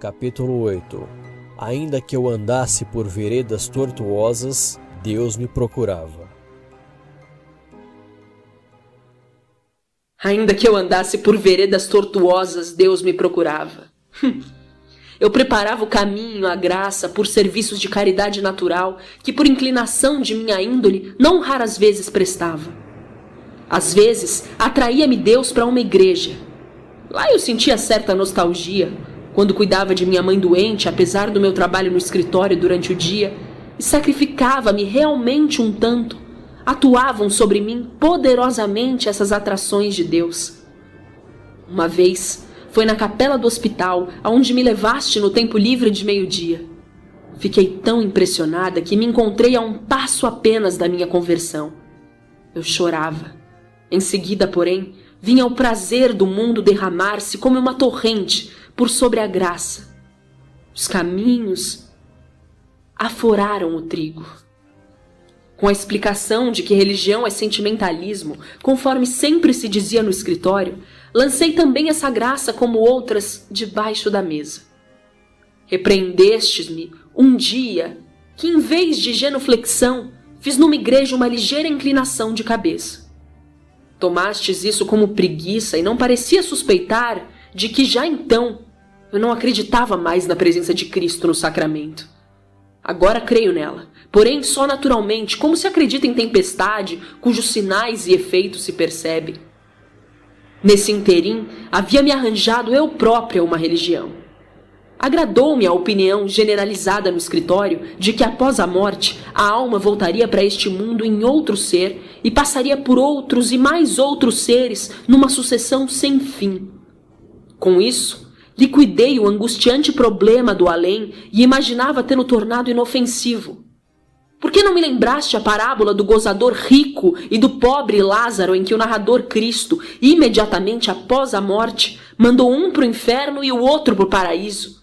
Capítulo 8. Ainda que eu andasse por veredas tortuosas, Deus me procurava. Ainda que eu andasse por veredas tortuosas, Deus me procurava. Eu preparava o caminho à graça por serviços de caridade natural que, por inclinação de minha índole, não raras vezes prestava. Às vezes, atraía-me Deus para uma igreja. Lá eu sentia certa nostalgia, quando cuidava de minha mãe doente, apesar do meu trabalho no escritório durante o dia, e sacrificava-me realmente um tanto. Atuavam sobre mim poderosamente essas atrações de Deus. Uma vez, foi na capela do hospital, aonde me levaste no tempo livre de meio-dia. Fiquei tão impressionada que me encontrei a um passo apenas da minha conversão. Eu chorava. Em seguida, porém, vinha o prazer do mundo derramar-se como uma torrente por sobre a graça. Os caminhos aforaram o trigo. Com a explicação de que religião é sentimentalismo, conforme sempre se dizia no escritório, lancei também essa graça como outras debaixo da mesa. Repreendestes-me um dia que, em vez de genuflexão, fiz numa igreja uma ligeira inclinação de cabeça. Tomastes isso como preguiça e não parecia suspeitar de que já então eu não acreditava mais na presença de Cristo no sacramento. Agora creio nela, porém só naturalmente, como se acredita em tempestade, cujos sinais e efeitos se percebem. Nesse interim, havia me arranjado eu própria uma religião. Agradou-me a opinião generalizada no escritório de que após a morte a alma voltaria para este mundo em outro ser e passaria por outros e mais outros seres numa sucessão sem fim. Com isso, liquidei o angustiante problema do além e imaginava tê-lo tornado inofensivo. Por que não me lembraste a parábola do gozador rico e do pobre Lázaro, em que o narrador Cristo, imediatamente após a morte, mandou um para o inferno e o outro para o paraíso?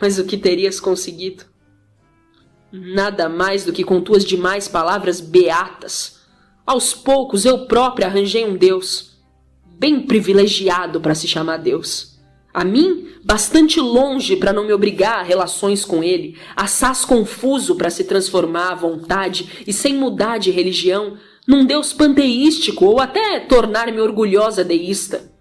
Mas o que terias conseguido? Nada mais do que com tuas demais palavras beatas. Aos poucos eu própria arranjei um Deus, bem privilegiado para se chamar Deus. A mim, bastante longe para não me obrigar a relações com ele, assaz confuso para se transformar à vontade e sem mudar de religião, num Deus panteístico ou até tornar-me orgulhosa deísta.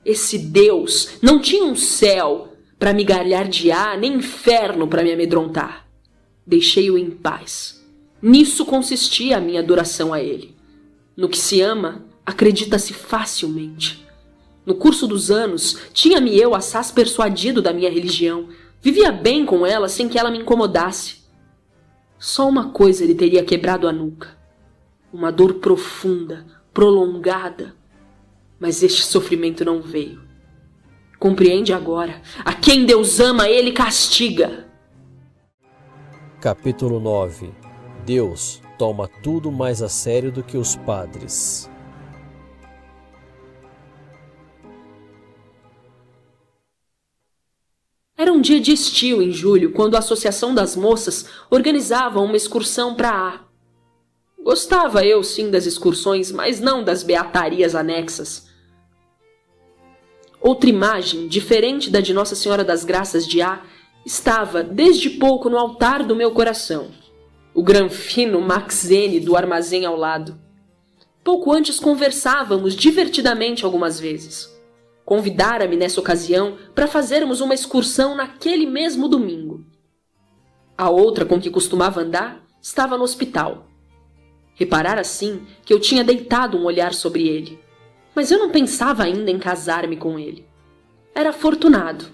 Esse Deus não tinha um céu para me galhardear, nem inferno para me amedrontar. Deixei-o em paz. Nisso consistia a minha adoração a ele. No que se ama, acredita-se facilmente. No curso dos anos, tinha-me eu assaz persuadido da minha religião. Vivia bem com ela sem que ela me incomodasse. Só uma coisa lhe teria quebrado a nuca. Uma dor profunda, prolongada. Mas este sofrimento não veio. Compreende agora? A quem Deus ama, ele castiga. Capítulo 9. Deus toma tudo mais a sério do que os padres. Era um dia de estio em julho, quando a Associação das Moças organizava uma excursão para A. Gostava eu, sim, das excursões, mas não das beatarias anexas. Outra imagem, diferente da de Nossa Senhora das Graças de A, estava, desde pouco, no altar do meu coração. O granfino Maxene do armazém ao lado. Pouco antes conversávamos divertidamente algumas vezes. Convidara-me nessa ocasião para fazermos uma excursão naquele mesmo domingo. A outra com que costumava andar estava no hospital. Reparara, assim, que eu tinha deitado um olhar sobre ele. Mas eu não pensava ainda em casar-me com ele. Era afortunado,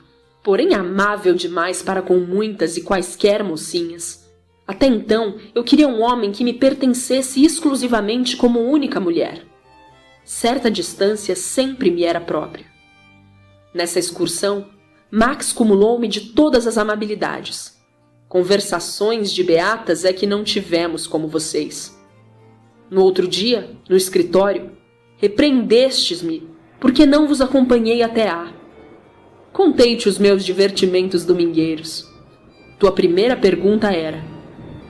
porém amável demais para com muitas e quaisquer mocinhas. Até então, eu queria um homem que me pertencesse exclusivamente como única mulher. Certa distância sempre me era própria. Nessa excursão, Max cumulou-me de todas as amabilidades. Conversações de beatas é que não tivemos como vocês. No outro dia, no escritório, repreendestes-me porque não vos acompanhei até A. Contei-te os meus divertimentos domingueiros. Tua primeira pergunta era: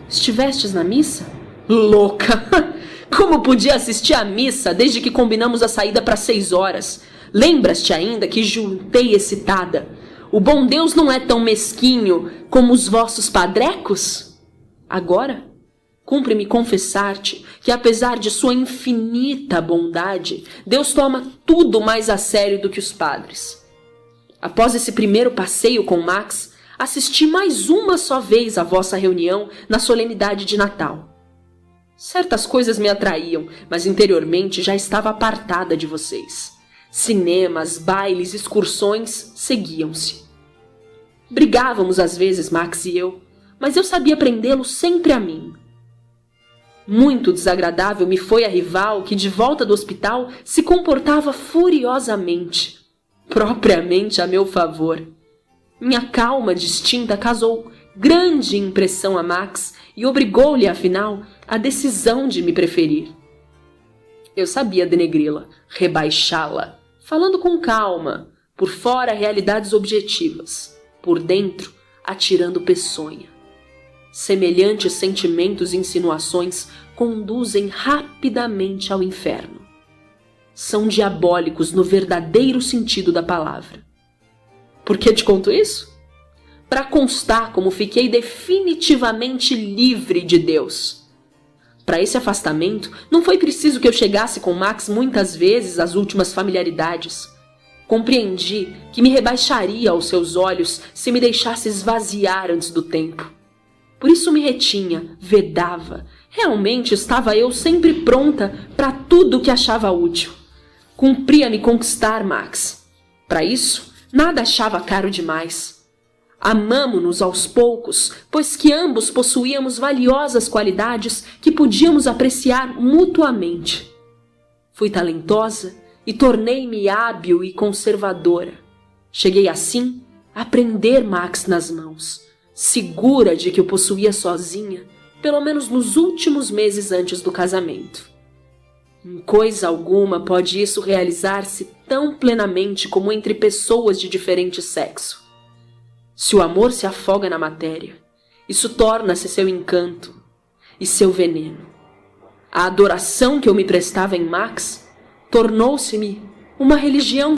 estivestes na missa? Louca! Como podia assistir à missa desde que combinamos a saída para 6 horas? Lembras-te ainda que juntei excitada? O bom Deus não é tão mesquinho como os vossos padrecos? Agora, cumpre-me confessar-te que, apesar de sua infinita bondade, Deus toma tudo mais a sério do que os padres. Após esse primeiro passeio com Max, assisti mais uma só vez à vossa reunião na solenidade de Natal. Certas coisas me atraíam, mas interiormente já estava apartada de vocês. Cinemas, bailes, excursões seguiam-se. Brigávamos às vezes, Max e eu, mas eu sabia prendê-lo sempre a mim. Muito desagradável me foi a rival que, de volta do hospital, se comportava furiosamente, propriamente a meu favor. Minha calma distinta causou grande impressão a Max e obrigou-lhe, afinal, a decisão de me preferir. Eu sabia denegri-la, rebaixá-la, falando com calma, por fora realidades objetivas, por dentro atirando peçonha. Semelhantes sentimentos e insinuações conduzem rapidamente ao inferno. São diabólicos no verdadeiro sentido da palavra. Por que te conto isso? Para constar como fiquei definitivamente livre de Deus. Para esse afastamento, não foi preciso que eu chegasse com Max muitas vezes às últimas familiaridades. Compreendi que me rebaixaria aos seus olhos se me deixasse esvaziar antes do tempo. Por isso me retinha, vedava. Realmente estava eu sempre pronta para tudo o que achava útil. Cumpria-me conquistar Max. Para isso, nada achava caro demais. Amamo-nos aos poucos, pois que ambos possuíamos valiosas qualidades que podíamos apreciar mutuamente. Fui talentosa e tornei-me hábil e conservadora. Cheguei assim a prender Max nas mãos, segura de que o possuía sozinha, pelo menos nos últimos meses antes do casamento. Em coisa alguma pode isso realizar-se tão plenamente como entre pessoas de diferente sexo. Se o amor se afoga na matéria, isso torna-se seu encanto e seu veneno. A adoração que eu me prestava em Max tornou-se-me uma religião.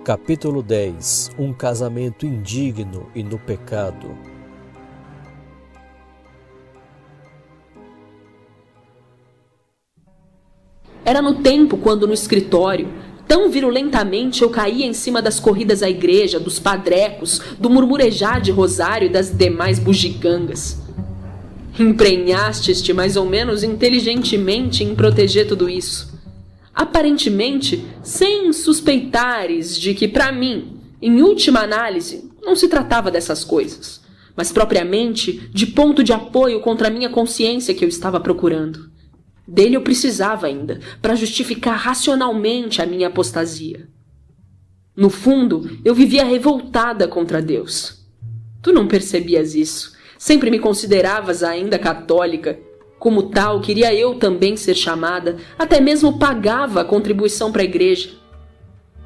Capítulo 10. Um casamento indigno e no pecado. Era no tempo quando no escritório, tão virulentamente eu caía em cima das corridas à igreja, dos padrecos, do murmurejar de rosário e das demais bugigangas. Emprenhaste-te mais ou menos inteligentemente em proteger tudo isso. Aparentemente, sem suspeitares de que, para mim, em última análise, não se tratava dessas coisas, mas propriamente de ponto de apoio contra a minha consciência que eu estava procurando. Dele eu precisava ainda, para justificar racionalmente a minha apostasia. No fundo, eu vivia revoltada contra Deus. Tu não percebias isso. Sempre me consideravas ainda católica. Como tal, queria eu também ser chamada, até mesmo pagava a contribuição para a igreja.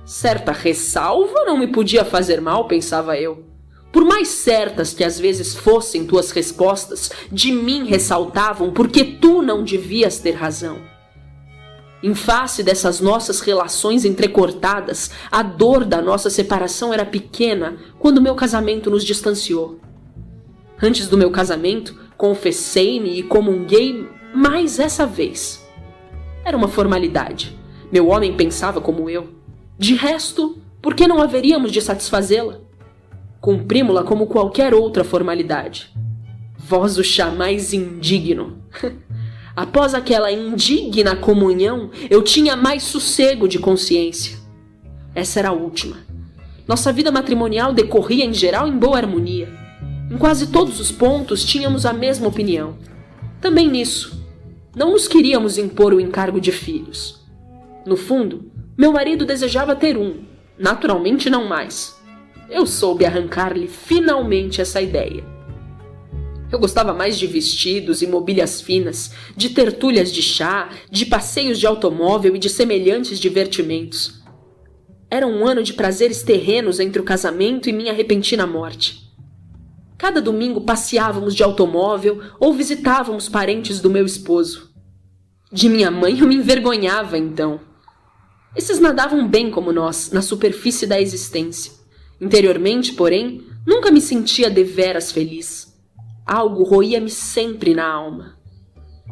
Certa ressalva não me podia fazer mal, pensava eu. Por mais certas que às vezes fossem tuas respostas, de mim ressaltavam porque tu não devias ter razão. Em face dessas nossas relações entrecortadas, a dor da nossa separação era pequena quando meu casamento nos distanciou. Antes do meu casamento, confessei-me e comunguei mais essa vez. Era uma formalidade. Meu homem pensava como eu. De resto, por que não haveríamos de satisfazê-la? Cumprimos-la como qualquer outra formalidade. Vós o chamais indigno. Após aquela indigna comunhão, eu tinha mais sossego de consciência. Essa era a última. Nossa vida matrimonial decorria, em geral, em boa harmonia. Em quase todos os pontos tínhamos a mesma opinião. Também nisso. Não nos queríamos impor o encargo de filhos. No fundo, meu marido desejava ter um, naturalmente não mais. Eu soube arrancar-lhe finalmente essa ideia. Eu gostava mais de vestidos e mobílias finas, de tertúlias de chá, de passeios de automóvel e de semelhantes divertimentos. Era um ano de prazeres terrenos entre o casamento e minha repentina morte. Cada domingo passeávamos de automóvel ou visitávamos parentes do meu esposo. De minha mãe eu me envergonhava então. Esses nadavam bem como nós, na superfície da existência. Interiormente, porém, nunca me sentia deveras feliz. Algo roía-me sempre na alma.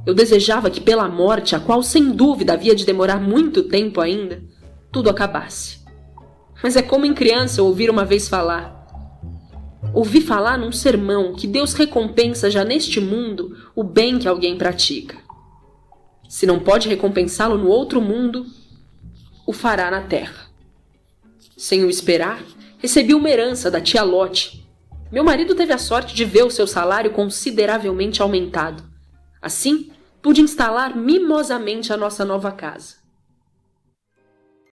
Eu desejava que pela morte, a qual sem dúvida havia de demorar muito tempo ainda, tudo acabasse. Mas é como em criança eu ouvir uma vez falar. Ouvi falar num sermão que Deus recompensa já neste mundo o bem que alguém pratica. Se não pode recompensá-lo no outro mundo, o fará na terra. Sem o esperar, recebi uma herança da tia Lotte. Meu marido teve a sorte de ver o seu salário consideravelmente aumentado. Assim, pude instalar mimosamente a nossa nova casa.